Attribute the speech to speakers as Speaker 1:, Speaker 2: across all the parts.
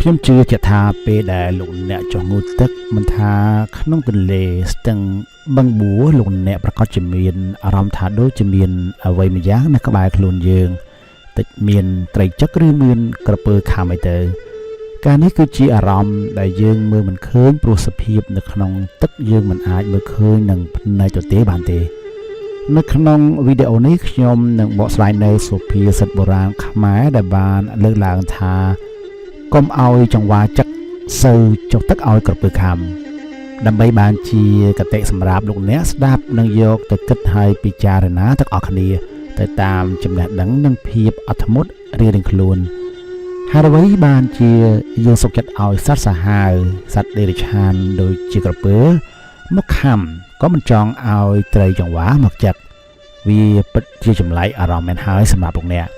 Speaker 1: ខ្ញុំជឿជាក់ថាពេលដែលលោកអ្នកចុះងូតទឹកមិនថាក្នុងទន្លេស្ទឹងបឹងបួរលោកអ្នកប្រកាសជាមានអារម្មណ៍ថាដូចជាមានអ្វីម្យ៉ាងនៅក្បែរខ្លួនយើងតិចមានត្រីចឹកឬមានក្រពើខាំអីទៅការនេះគឺជាអារម្មណ៍ដែលយើងមើលមិនឃើញព្រោះសភាពនៅក្នុងទឹកយើងមិនអាចមើលឃើញនឹងភ្នែកទទេបានទេនៅក្នុងវីដេអូនេះខ្ញុំនឹងបកស្រាយនៅសុភាសិតបុរាណខ្មែរដែលបានលើកឡើងថាកុំឲ្យចង្វាចឹកសូវចុះទឹកឲ្យក្រពើខាំដើម្បីបានជាកតិសម្រាប់លោកអ្នកស្ដាប់និងយកទៅគិតឲ្យពិចារណាទាំងអស់គ្នាទៅតាមចំណេះដឹងនិងភាពអត់ធ្មត់រៀងៗខ្លួនហើយអ្វីបានជាយើងសុខចិត្តឲ្យសត្វសាហាវសត្វដេរឆានដូចជាក្រពើមកខាំក៏មិនចង់ឲ្យត្រីចង្វាមកចឹកវាពិតជាចម្លែកអារម្មណ៍មែនហើយសម្រាប់លោកអ្នក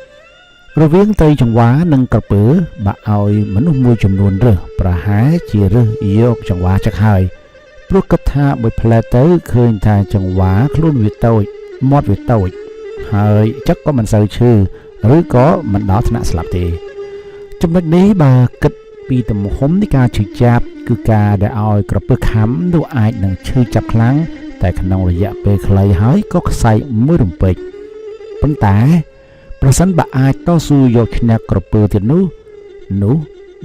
Speaker 1: រវាងត្រីចង្វានិងក្រពើបាក់ឲ្យមនុស្សមួយចំនួនរើសប្រហែលជារើសយកចង្វាចឹកហើយព្រោះគិតថាបើផ្លែទៅឃើញថាចង្វាខ្លួនវាតូចមាត់វាតូចហើយចឹកក៏មិនសូវឈឺឬក៏មិនដល់ថ្នាក់ស្លាប់ទេចំណុចនេះបើគិតពីទំហំនៃការឈឺចាប់គឺការដែលឲ្យក្រពើខាំនោះអាចនឹងឈឺចាប់ខ្លាំងតែក្នុងរយៈពេលខ្លីហើយក៏ខ្សែមួយរំពេចប៉ុន្តែប្រសិនបើអាចតស៊ូយកឈ្នះក្រពើទៀតនោះ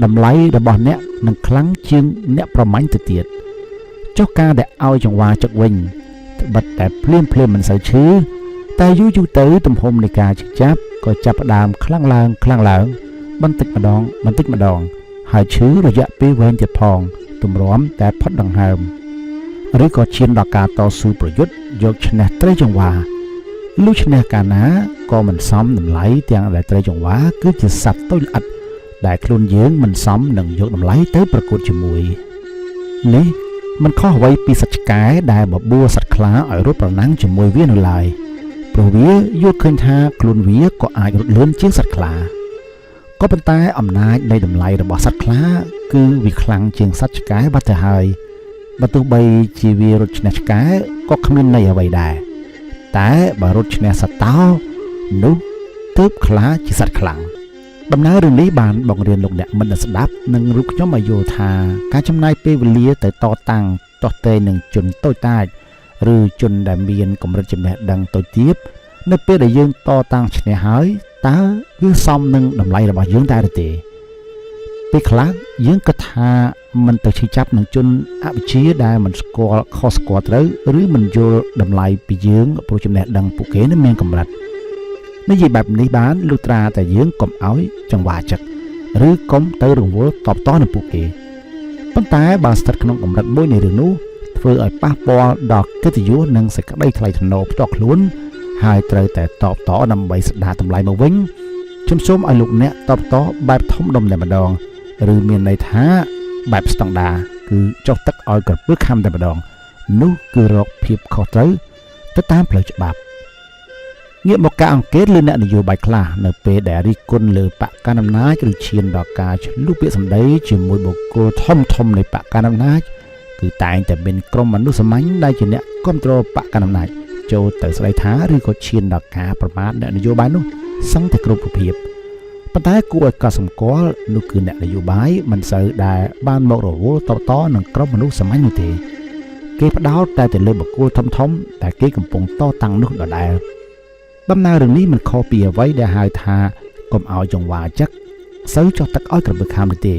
Speaker 1: តម្លៃរបស់អ្នកនឹងខ្លាំងជាងអ្នកប្រមាញ់ទៅទៀតចុះការដែលឲ្យចង្វាចឹកវិញត្បិតតែភ្លាមមិនសូវឈឺតែយូរទៅទំហំនៃការឈឺចាប់ក៏ចាប់ផ្ដើមខ្លាំងឡើងបន្តិចម្ដងហើយឈឺរយៈពេលវែងទៀតផងទម្រាំតែផុតដង្ហើមឬក៏ឈានដល់ការតស៊ូប្រយុទ្ធយកឈ្នះត្រីចង្វាលុះឈ្នះកាលណាក៏មិនសមតម្លៃទាំងដែលត្រីចង្វាគឺជាសត្វតូចល្អិតដែលខ្លួនយើងមិនសមនឹងយកតម្លៃទៅប្រកួតជាមួយនេះមិនខុសអ្វីពីសត្វឆ្កែដែលបបួលសត្វខ្លាឲ្យរត់ប្រណាំងជាមួយវានៅឡើយព្រោះវាយល់ឃើញថាខ្លួនវាក៏អាចរត់លឿនជាងសត្វខ្លាក៏ប៉ុន្តែអំណាចនៃតម្លៃរបស់សត្វខ្លាគឺវាខ្លាំងជាងសត្វឆ្កែបាត់ទៅហើយបើទោះបីជាវារត់ឈ្នះឆ្កែក៏គ្មានន័យអ្វីដែរតែបើរត់ឈ្នះសត្វតោនោះទើបខ្លាជាសត្វខ្លាំងដំណើររឿងនេះបានបង្រៀនលោកអ្នកមិនស្ដាប់និងរូបខ្ញុំឲ្យយល់ថាការចំណាយពេលវេលាទៅតតាំងទាស់ទែងនឹងជនតូចតាចឬជនដែលមានកម្រិតចំណេះដឹងតូចទាបនៅពេលដែលយើងតតាំងឈ្នះហើយតើវាសមនឹងតម្លៃរបស់យើងដែរឬទេពេលខ្លះយើងគិតថាមិនទៅឈឺចាប់នឹងជនអវិជ្ជាដែលមិនស្គាល់ខុសស្គាល់ត្រូវឬមិនយល់តម្លៃពីយើងព្រោះចំណេះដឹងពួកគេនឹងមានកម្រិតនិយាយបែបនេះបានលុះត្រាតែយើងកុំឲ្យចង្វាចឹកឬកុំទៅរវល់តបតនឹងពួកគេប៉ុន្តែបើស្ថិតក្នុងកម្រិតមួយនៃរឿងនោះធ្វើឲ្យប៉ះពាល់ដល់កិត្តិយសនិងសេចក្តីថ្លៃថ្នូរផ្ទាល់ខ្លួនហើយត្រូវតែតបតដើម្បីស្ដារតម្លៃមកវិញខ្ញុំសូមឲ្យលោកអ្នកតបតបែបធំដុំតែម្ដងឬមានន័យថាបែបស្តង់ដាគឺចុះទឹកឲ្យក្រពើខាំតែម្ដងនោះគឺរកភាពខុសត្រូវទៅតាមផ្លូវច្បាប់ងាកមកការអង្កេតលើអ្នកនយោបាយខ្លះនៅពេលដែលរិះគន់លើបកកណ្ដាលអំណាចឬឈានដល់ការឆ្លុះពាក្យសម្ដីជាមួយបុគ្គលធំនៃបកកណ្ដាលអំណាចគឺតែងតែមានក្រុមមនុស្សសាមញ្ញដែលជាអ្នកគ្រប់គ្រងបកកណ្ដាលអំណាចចូលទៅស្ដីថាឬក៏ឈានដល់ការប្រមាថអ្នកនយោបាយនោះសឹងតែគ្រប់រូបភាពប៉ុន្តែគួរឲ្យកត់សម្គាល់នោះគឺអ្នកនយោបាយមិនសូវដែលបានមករវល់តបតនឹងក្រុមមនុស្សសាមញ្ញនោះទេគេផ្ដោតតែលើបុគ្គលធំដែលគេកំពុងតតាំងនោះដដែលដំណើររឿងនេះមិនខុសពីអ្វីដែលហៅថាកុំឲ្យចង្វាចឹកសូវចុះទឹកឲ្យក្រពើខាំនោះទេ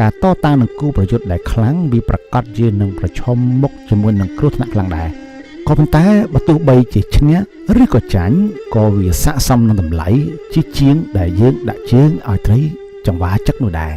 Speaker 1: ការតតាំងនឹងគូប្រយុទ្ធដែលខ្លាំងវាប្រកាសជានឹងប្រឈមមុខជាមួយនឹងគ្រោះថ្នាក់ខ្លាំងដែរក៏ប៉ុន្តែបើទោះបីជាឈ្នះឬក៏ចាញ់ក៏វាស័ក្តិសមនឹងតម្លៃជាជាងដែលយើងដាក់ជើងឲ្យត្រីចង្វាចឹកនោះដែរ